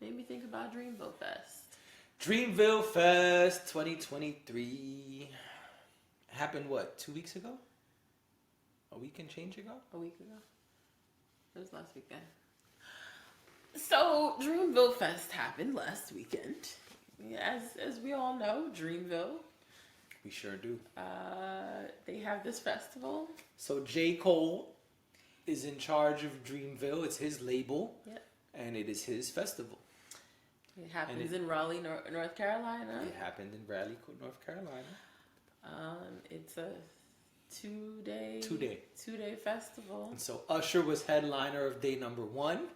made me think about Dreamville Fest. Dreamville Fest 2023 happened what, 2 weeks ago? A week and change ago? A week ago. It was last weekend. So Dreamville Fest happened last weekend. As we all know, Dreamville. We sure do. They have this festival. So J. Cole is in charge of Dreamville. It's his label. Yep. And it is his festival. It happens in Raleigh, North Carolina. It happened in Raleigh, North Carolina. It's a two-day festival. And so Usher was headliner of day number 1.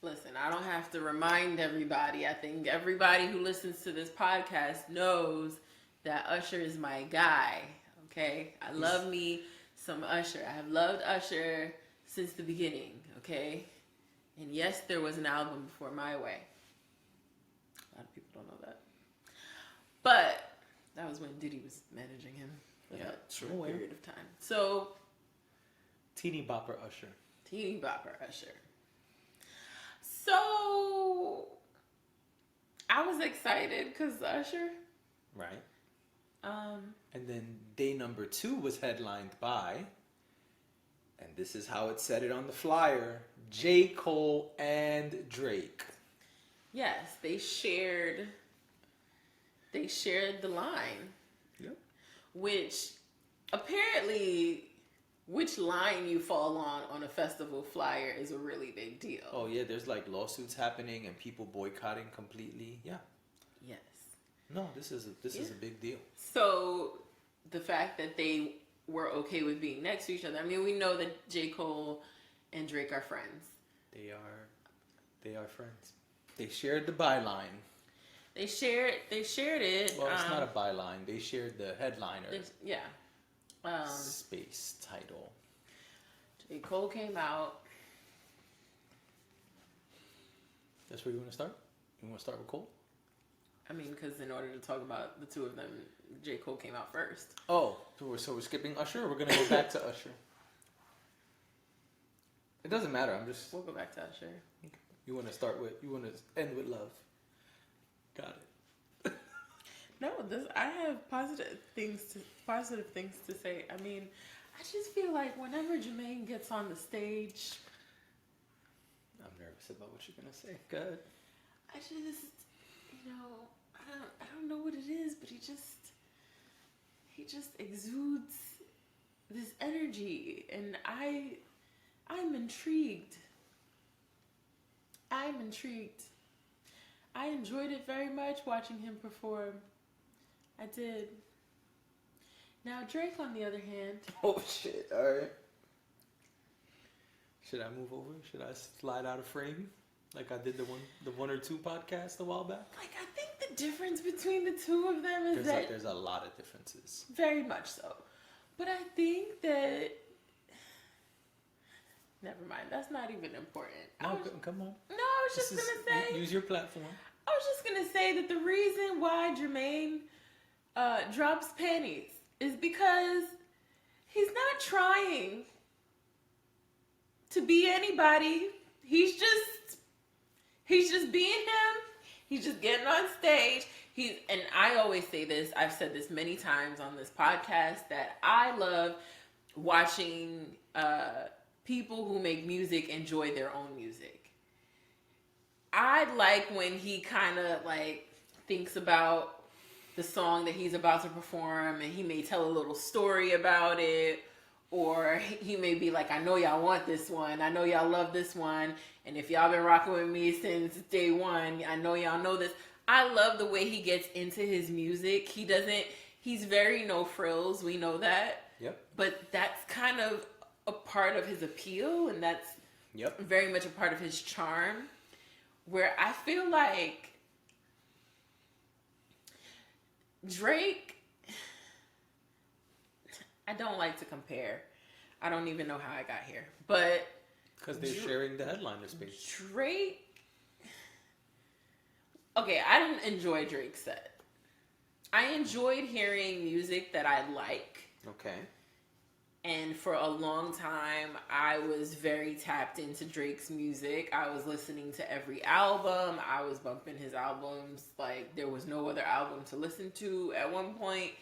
Listen, I don't have to remind everybody. I think everybody who listens to this podcast knows that Usher is my guy. Okay? I love me some Usher. I have loved Usher since the beginning. Okay? And yes, there was an album before My Way. A lot of people don't know that. But that was when Diddy was managing him for that short period of time. So, Teeny Bopper Usher. Teeny Bopper Usher. So, I was excited because Usher. Right. And then day number 2 was headlined by, and this is how it said it on the flyer, J. Cole and Drake. Yes, they shared the line. Yep. Which apparently, which line you fall on a festival flyer is a really big deal. Oh yeah, there's like lawsuits happening and people boycotting completely. Yeah. Yes. No, this is a big deal. So the fact that they were okay with being next to each other. I mean, we know that J. Cole and Drake are friends. They are friends. They shared the byline. They shared it. Well, it's not a byline. They shared the headliner. Yeah. Space title. J. Cole came out. That's where you want to start? You want to start with Cole? I mean, because in order to talk about the two of them, J. Cole came out first. Oh, so we're skipping Usher, or we're gonna go back to Usher? It doesn't matter. We'll go back to Usher. You want to end with love. Got it. No, I have positive things to say. I mean, I just feel like whenever Jermaine gets on the stage, I'm nervous about what you're gonna say. Go ahead. I just, I don't know what it is, but he just exudes this energy, and I'm intrigued. I enjoyed it very much watching him perform. I did. Now Drake, on the other hand. Oh shit! All right. Should I move over? Should I slide out of frame like I did the one or two podcast a while back? Like, I think the difference between the two of them is there's a lot of differences. Very much so, but I think that. Never mind. That's not even important. No, come on. No, I was just gonna say. Use your platform. I was just gonna say that the reason why Jermaine drops panties is because he's not trying to be anybody. He's just being him. He's just getting on stage. And I always say this. I've said this many times on this podcast that I love watching people who make music enjoy their own music. I like when he kind of like thinks about the song that he's about to perform, and he may tell a little story about it, or he may be like, I know y'all want this one, I know y'all love this one, and if y'all been rocking with me since day one, I know y'all know this. I love the way he gets into his music. He's very no frills, we know that. Yep. But that's kind of a part of his appeal, and that's very much a part of his charm, where I feel like Drake, I don't like to compare. I don't even know how I got here, but because they're sharing the headliner space. Drake. Okay, I didn't enjoy Drake's set. I enjoyed hearing music that I like. Okay. And for a long time, I was very tapped into Drake's music. I was listening to every album. I was bumping his albums like there was no other album to listen to at one point.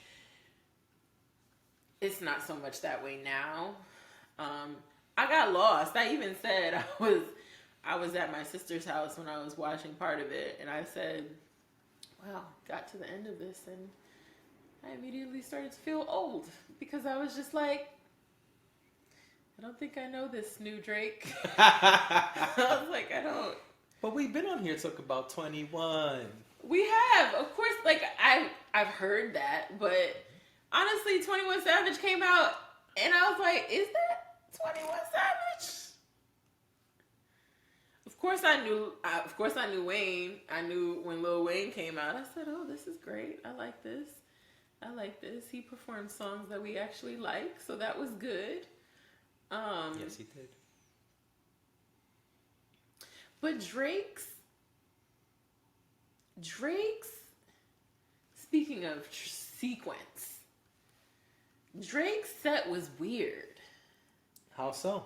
It's not so much that way now. I got lost. I even said I was at my sister's house when I was watching part of it, and I said, wow, got to the end of this, and I immediately started to feel old because I was just like, I don't think I know this new Drake. I was like, I don't. But we've been on here talking about 21. We have, of course, like I've heard that, but honestly, 21 Savage came out, and I was like, is that 21 Savage? Of course I knew Wayne. I knew when Lil Wayne came out. I said, oh, this is great. I like this. He performed songs that we actually like, so that was good. Yes, he did. But Drake's, speaking of sequence, Drake's set was weird. How so?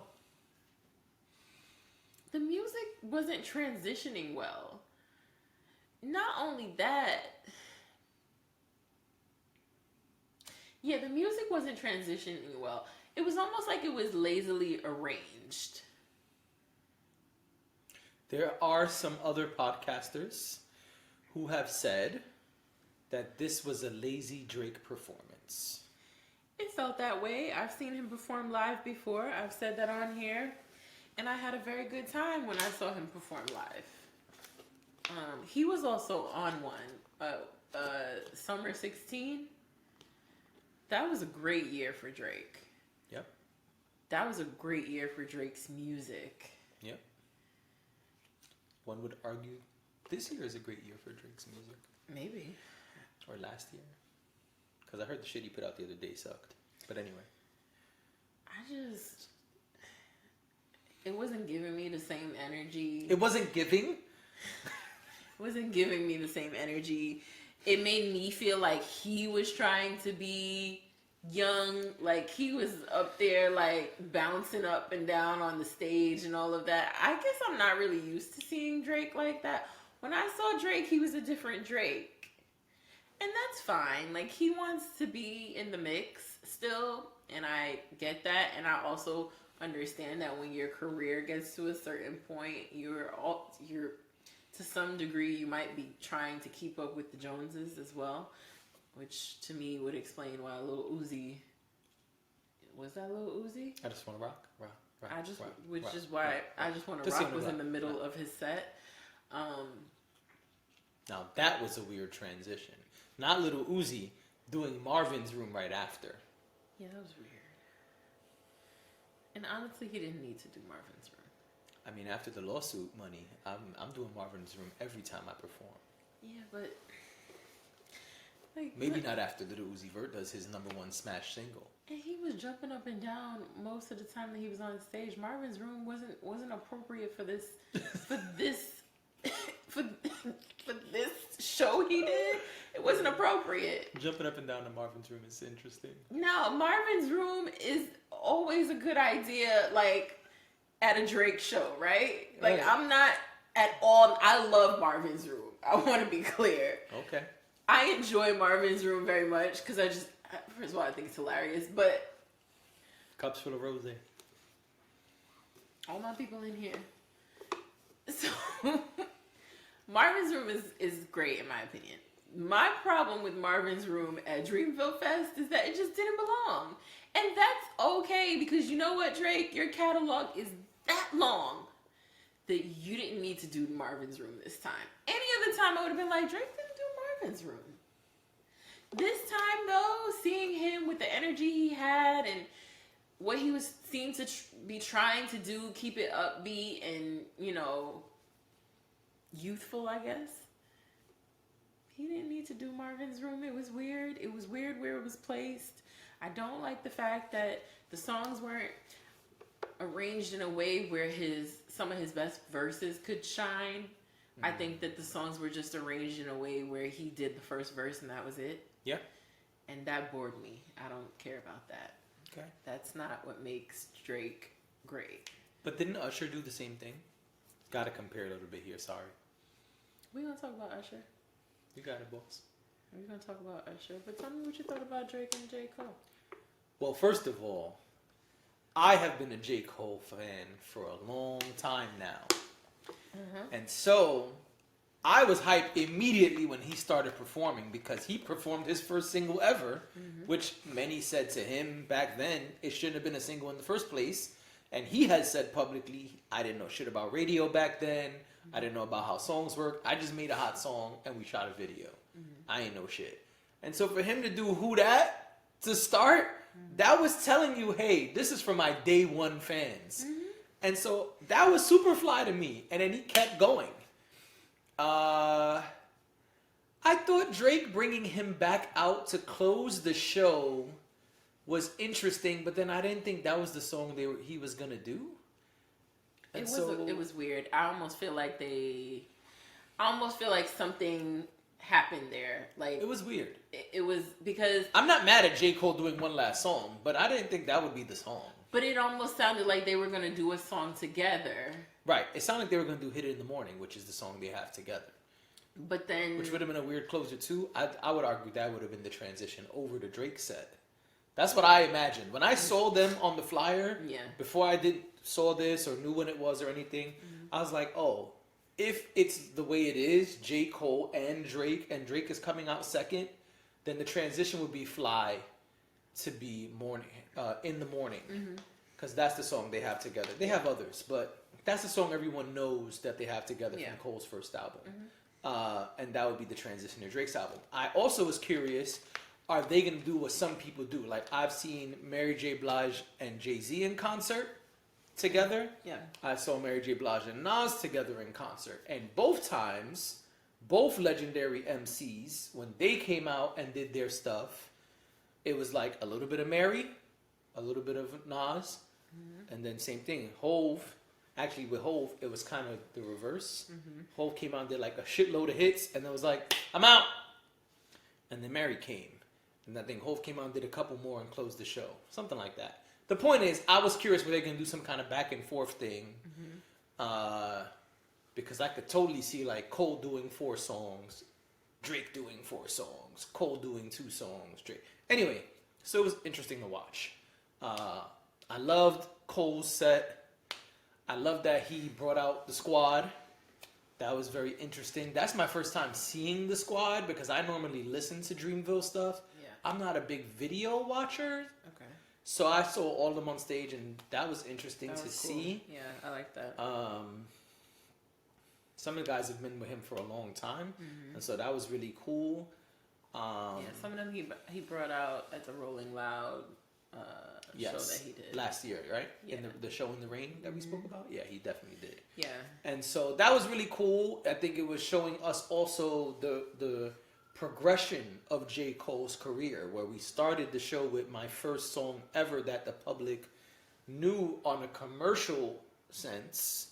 The music wasn't transitioning well. Not only that, yeah, the music wasn't transitioning well. It was almost like it was lazily arranged. There are some other podcasters who have said that this was a lazy Drake performance. It felt that way. I've seen him perform live before. I've said that on here. And I had a very good time when I saw him perform live. He was also on one, Summer 16. That was a great year for Drake. Yep. That was a great year for Drake's music. Yep. One would argue this year is a great year for Drake's music. Maybe. Or last year. Because I heard the shit he put out the other day sucked. But anyway. It wasn't giving me the same energy. It wasn't giving? It wasn't giving me the same energy. It made me feel like he was trying to be young. Like he was up there like bouncing up and down on the stage and all of that. I guess I'm not really used to seeing Drake like that. When I saw Drake, he was a different Drake. And that's fine. Like he wants to be in the mix still. And I get that. And I also understand that when your career gets to a certain point, you're to some degree you might be trying to keep up with the Joneses as well, which to me would explain why Lil Uzi was that Lil Uzi? I just want to rock. I just rock, which rock, is why rock, I just want to just rock was rock. in the middle of his set. Now that was a weird transition. Not Lil Uzi doing Marvin's Room right after. Yeah, that was weird. And honestly, he didn't need to do Marvin's Room. I mean, after the lawsuit money, I'm doing Marvin's Room every time I perform. Yeah, but like maybe not after Lil Uzi Vert does his #1 smash single. And he was jumping up and down most of the time that he was on stage. Marvin's Room wasn't appropriate for this for this show he did. It wasn't appropriate. Jumping up and down to Marvin's Room is interesting. No, Marvin's Room is always a good idea, like at a Drake show, right? Like right. I'm not at all. I love Marvin's Room. I want to be clear. Okay. I enjoy Marvin's Room very much because first of all, I think it's hilarious, but cups full of rose. All my people in here. So Marvin's Room is great in my opinion. My problem with Marvin's Room at Dreamville Fest is that it just didn't belong. And that's okay because you know what, Drake? Your catalog is that long that you didn't need to do Marvin's Room this time. Any other time I would have been like, Drake didn't do Marvin's Room. This time though, seeing him with the energy he had and what he seemed to be trying to do, keep it upbeat and, youthful, I guess. He didn't need to do Marvin's Room. It was weird. It was weird where it was placed. I don't like the fact that the songs weren't arranged in a way where some of his best verses could shine. Mm-hmm. I think that the songs were just arranged in a way where he did the first verse and that was it. Yeah. And that bored me. I don't care about that. Okay. That's not what makes Drake great. But didn't Usher do the same thing? Gotta compare a little bit here, sorry. We're gonna talk about Usher. You got it, boss. We're gonna talk about Usher. But tell me what you thought about Drake and J. Cole. Well, first of all, I have been a J. Cole fan for a long time now. And so I was hyped immediately when he started performing because he performed his first single ever, which many said to him back then it shouldn't have been a single in the first place. And he had said publicly, I didn't know shit about radio back then. I didn't know about how songs work. I just made a hot song and we shot a video. I ain't know shit. And so for him to do Who Dat to start, that was telling you, hey, this is for my day one fans. And so that was super fly to me. And then he kept going. I thought Drake bringing him back out to close the show was interesting, but then I didn't think that was the song he was gonna do. And It was weird. I almost feel like something happened there. Like it was weird. It was because I'm not mad at J. Cole doing one last song, but I didn't think that would be the song. But it almost sounded like they were gonna do a song together. Right. It sounded like they were gonna do Hit It in the Morning, which is the song they have together. But then, which would have been a weird closer too. I would argue that would have been the transition over to Drake's set. That's what I imagined. When I saw them on the flyer, before I saw this or knew when it was or anything, I was like, oh, if it's the way it is, J. Cole and Drake is coming out second, then the transition would be fly to be morning, in the morning. Because that's the song they have together. They have others, but that's the song everyone knows that they have together from Cole's first album. And that would be the transition to Drake's album. I also was curious, are they going to do what some people do? Like, I've seen Mary J. Blige and Jay-Z in concert together. Yeah. I saw Mary J. Blige and Nas together in concert. And both times, both legendary MCs, when they came out and did their stuff, it was like a little bit of Mary, a little bit of Nas, and then same thing. Hove, actually with Hove, it was kind of the reverse. Hove came out and did like a shitload of hits, and it was like, I'm out. And then Mary came. And I think Hove came out and did a couple more and closed the show. Something like that. The point is, I was curious were they going to do some kind of back and forth thing. Because I could totally see like Cole doing 4 songs, Drake doing 4 songs, Cole doing 2 songs, Drake. Anyway, so it was interesting to watch. I loved Cole's set. I loved that he brought out the squad. That was very interesting. That's my first time seeing the squad because I normally listen to Dreamville stuff. Yeah. I'm not a big video watcher. Okay. So I saw all of them on stage and that was interesting to see. Yeah, I like that. Some of the guys have been with him for a long time. And so that was really cool. Some of them he brought out at the Rolling Loud show that he did last year, right? Yeah. In the show in the rain that we spoke about. Yeah, he definitely did. Yeah. And so that was really cool. I think it was showing us also the progression of J. Cole's career, where we started the show with my first song ever that the public knew on a commercial sense.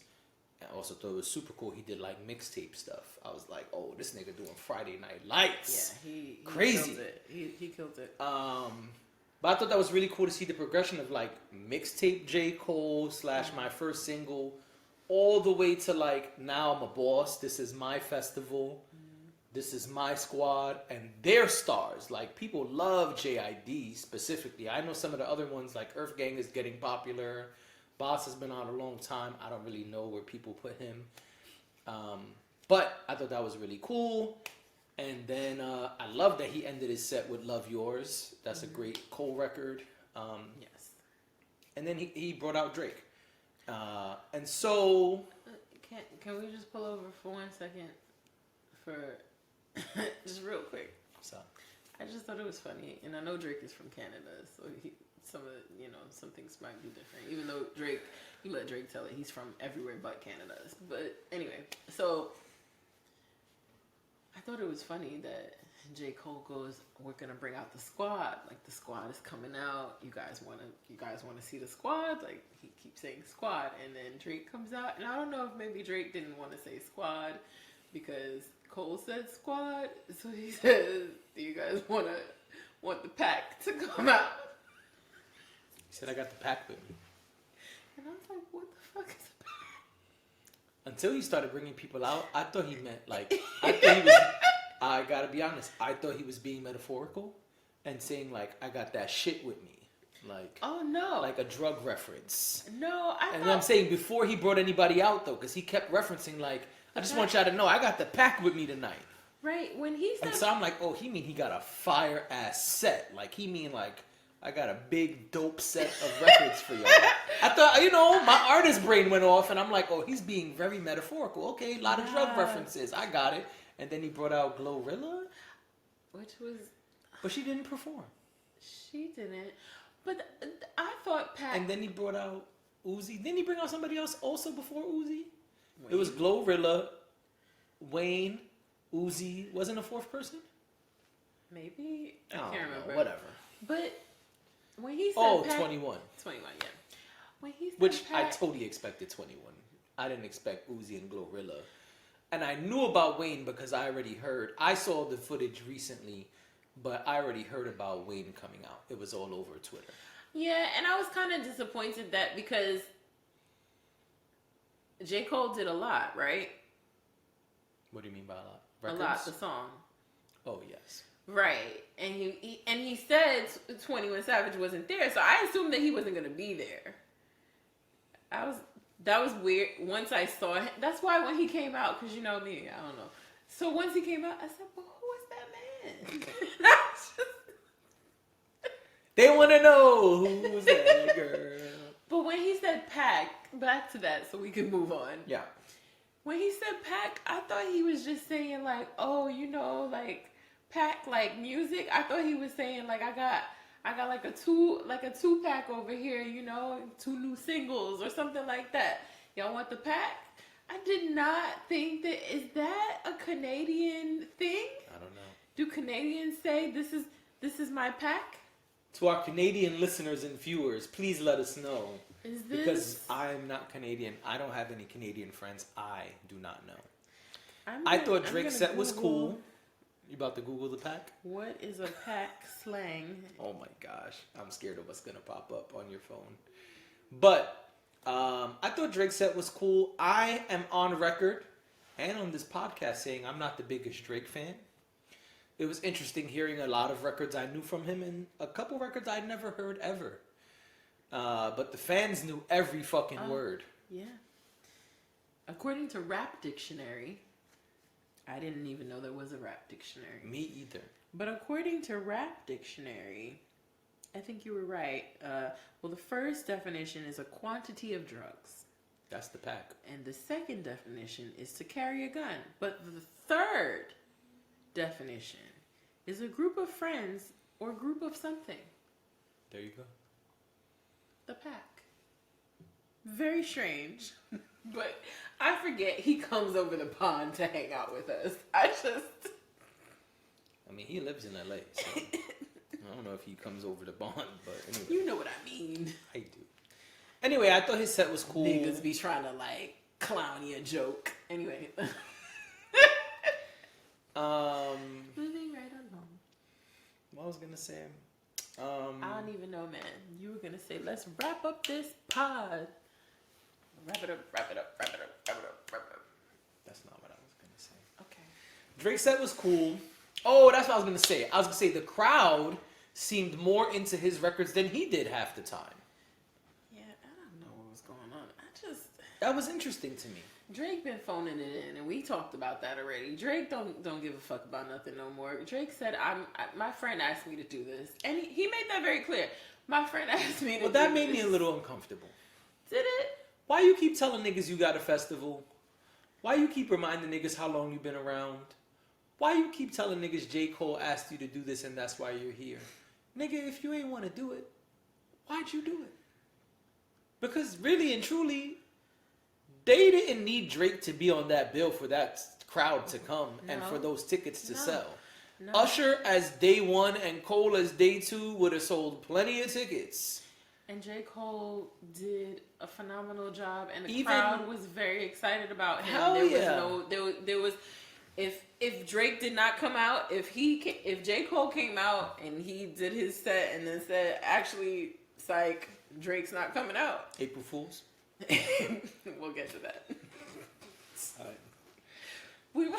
I also thought it was super cool. He did like mixtape stuff. I was like, oh, this nigga doing Friday Night Lights. Yeah, he crazy. Killed it. He killed it. But I thought that was really cool to see the progression of like mixtape J. Cole / my first single, all the way to like now I'm a boss. This is my festival. This is my squad, and they're stars. Like people love JID specifically. I know some of the other ones like Earth Gang is getting popular. Boss has been on a long time. I don't really know where people put him. But I thought that was really cool. And then I love that he ended his set with Love Yours. That's a great Cole record. Yes. And then he brought out Drake. And so... Can we just pull over for 1 second? For... just real quick. So I just thought it was funny. And I know Drake is from Canada. So some things might be different. Even though Drake... You let Drake tell it. He's from everywhere but Canada. But anyway. So... I thought it was funny that J. Cole goes, "We're gonna bring out the squad. Like the squad is coming out. You guys wanna see the squad?" Like he keeps saying squad, and then Drake comes out, and I don't know if maybe Drake didn't want to say squad because Cole said squad, so he says, "Do you guys want the pack to come out?" said, I got the pack with me. And I was like, what the fuck is a pack? Until he started bringing people out, I thought he meant, like, I thought he was, I gotta be honest, I thought he was being metaphorical and saying, like, I got that shit with me. Like, oh no, like a drug reference. No, And I'm saying before he brought anybody out, though, because he kept referencing, like, I just want y'all to know, I got the pack with me tonight. Right, when he said... And so I'm like, oh, he mean he got a fire-ass set. Like, he mean, like, I got a big, dope set of records for y'all. I thought, you know, my artist brain went off, and I'm like, oh, he's being very metaphorical. Okay, a lot of drug references. I got it. And then he brought out Glorilla. Which was... But she didn't perform. She didn't. But I thought Pat... And then he brought out Uzi. Didn't he bring out somebody else also before Uzi? It was Glorilla, Wayne, Uzi. Wasn't a fourth person? Maybe. I can't remember. Whatever. But when he said Pat, 21. 21, yeah. When he said Which Pat, I totally expected 21. I didn't expect Uzi and Glorilla. And I knew about Wayne because I already heard. I saw the footage recently, but I already heard about Wayne coming out. It was all over Twitter. Yeah, and I was kind of disappointed that because J. Cole did a lot, right? What do you mean by a lot? Records? A lot, the song. Oh, yes. Right. And he said 21 Savage wasn't there, so I assumed that he wasn't going to be there. That was weird. Once I saw him, that's why when he came out, because you know me, I don't know. So once he came out, I said, well, who is that man? They want to know who's that girl. But when he said Pac, back to that so we can move on. Yeah. When he said Pac, I thought he was just saying like, oh, you know, like Pac, like music. I thought he was saying like, I got like a two pack over here, you know, 2 new singles or something like that. Y'all want the pack? I did not think that, is that a Canadian thing? I don't know. Do Canadians say this is my pack? To our Canadian listeners and viewers, please let us know. Is this... Because I'm not Canadian. I don't have any Canadian friends. I do not know. I thought Drake's set was cool. You about to Google the pack? What is a pack slang? Oh my gosh. I'm scared of what's going to pop up on your phone. But I thought Drake's set was cool. I am on record and on this podcast saying I'm not the biggest Drake fan. It was interesting hearing a lot of records I knew from him and a couple records I'd never heard ever. But the fans knew every fucking word. Yeah. According to Rap Dictionary, I didn't even know there was a Rap Dictionary. Me either. But according to Rap Dictionary, I think you were right. Well, the first definition is a quantity of drugs. That's the pack. And the second definition is to carry a gun. But the third definition is a group of friends or group of something. There you go. The pack. Very strange. But I forget he comes over the pond to hang out with us. I mean, he lives in LA, so I don't know if he comes over to Bond, but anyway. You know what I mean. I do. Anyway, I thought his set was cool. Niggas be trying to like clown you a joke. Anyway. Moving right along. What I was gonna say? I don't even know, man. You were gonna say, let's wrap up this pod. Wrap it up, wrap it up, wrap it up, wrap it up, wrap it up. That's not what I was gonna say. Okay. Drake's set was cool. Oh, that's what I was gonna say. I was gonna say the crowd seemed more into his records than he did half the time. Yeah, I don't know what was going on. That was interesting to me. Drake been phoning it in, and we talked about that already. Drake don't give a fuck about nothing no more. Drake said, my friend asked me to do this. And he made that very clear. My friend asked me to do this. Well, that made me a little uncomfortable. Did it? Why you keep telling niggas you got a festival? Why you keep reminding niggas how long you been around? Why you keep telling niggas J. Cole asked you to do this and that's why you're here? Nigga, if you ain't want to do it, why'd you do it? Because really and truly, they didn't need Drake to be on that bill for that crowd to come and for those tickets to sell. No. Usher as day one and Cole as day two would have sold plenty of tickets. And J. Cole did a phenomenal job, and the crowd was very excited about him. There was if Drake did not come out, if J. Cole came out and he did his set and then said, actually, psych, Drake's not coming out. April Fools. We'll get to that. Alright. We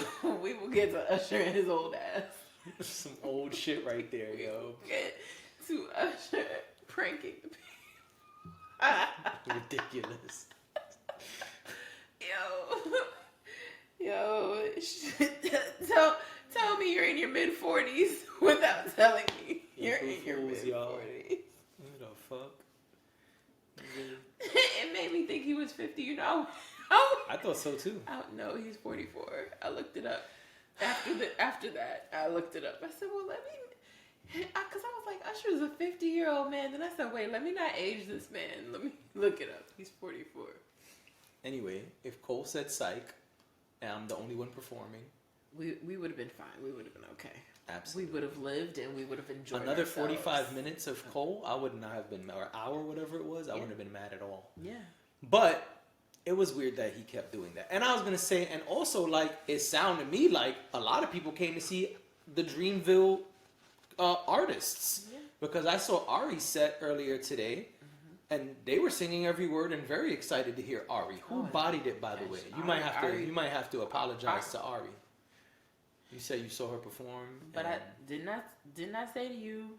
will get to Usher and his old ass. Some old shit right there, yo. Get to Usher pranking the people. Ridiculous. Yo, tell me you're in your mid 40s without telling me you're in your mid 40s. What the fuck? It made me think he was 50. You know. I thought so too. No, he's 44. I looked it up. After that, I looked it up. I said, well, let me, because I was like, Usher's a 50-year-old man. Then I said, wait, let me not age this man. Let me look it up. He's 44. Anyway, if Cole said psych, and I'm the only one performing, we would have been fine. We would have been okay. Absolutely. We would have lived and we would have enjoyed another ourselves. 45 minutes of Cole, I would not have been, or hour, whatever it was, I wouldn't have been mad at all. Yeah. But it was weird that he kept doing that. And I was going to say, and also, like, it sounded to me like a lot of people came to see the Dreamville artists. Yeah. Because I saw Ari's set earlier today, and they were singing every word and very excited to hear Ari. Who bodied it, by the way? You might have to apologize to Ari. You said you saw her perform. But I didn't I say to you,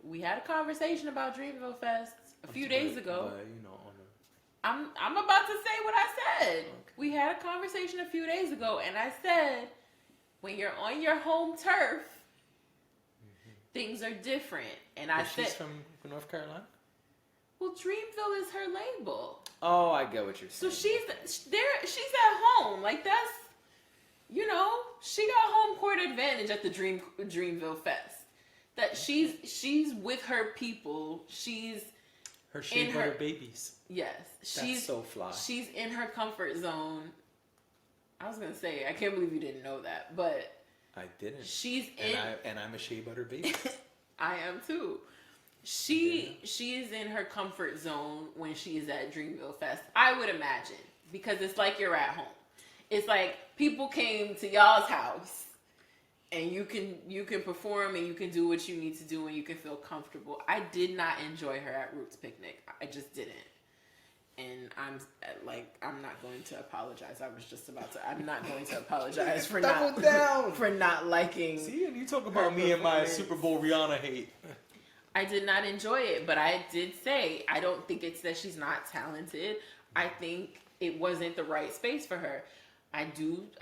we had a conversation about Dreamville Fest a few days ago. But, you know, I'm about to say what I said. Okay. We had a conversation a few days ago, and I said, when you're on your home turf, things are different. And I said, she's from North Carolina? well, Dreamville is her label. Oh, I get what you're saying. So she's at home. Like, that's, you know, she got home court advantage at the Dreamville Fest. That she's with her people. She's her shea butter babies. Yes. That's so fly. She's in her comfort zone. I was gonna say, I can't believe you didn't know that, but I didn't. She's and I'm a shea butter baby. I am too. She is in her comfort zone when she is at Dreamville Fest. I would imagine, because it's like you're at home. It's like people came to y'all's house, and you can perform and you can do what you need to do and you can feel comfortable. I did not enjoy her at Roots Picnic. I just didn't. And I'm not going to apologize. I'm not going to apologize for not liking. See, and you talk about me and my Super Bowl Rihanna hate. I did not enjoy it, but I did say, I don't think it's that she's not talented. I think it wasn't the right space for her. I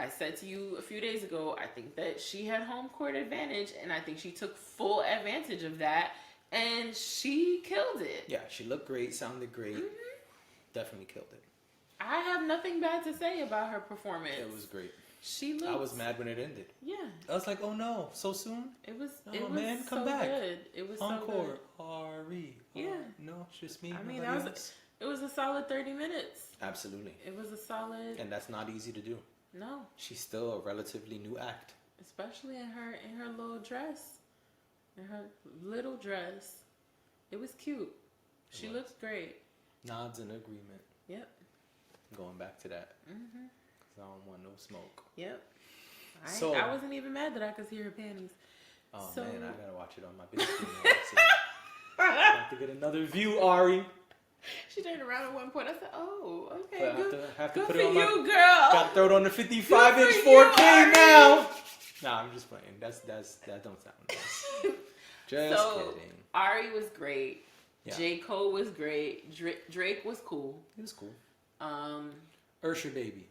said to you a few days ago, I think that she had home court advantage, and I think she took full advantage of that, and she killed it. Yeah, she looked great, sounded great. Mm-hmm. Definitely killed it. I have nothing bad to say about her performance. It was great. I was mad when it ended. Yeah. I was like, oh no, so soon? It was come so back. Good. It was Encore. so good. Ari. Yeah. No, it's just me. I mean, it was a solid 30 minutes. Absolutely. It was a solid. And that's not easy to do. No. She's still a relatively new act. Especially in her little dress. In her little dress. It was cute. She looked great. Nods in agreement. Yep. Going back to that. Mm-hmm. Because I don't want no smoke. Yep. I wasn't even mad that I could see her panties. Oh man, I gotta watch it on my big screen. I have to get another view, Ari. She turned around at one point. I said, "Oh, okay, but good. have to Good put for it on you, my, girl. Got to throw it on the 55-inch 4K now." Nah, I'm just playing. That don't sound nice. Just kidding. Ari was great. Yeah. J. Cole was great. Drake was cool. He was cool. Usher baby.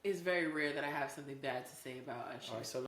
It's very rare that I have something bad to say about Usher. All right, so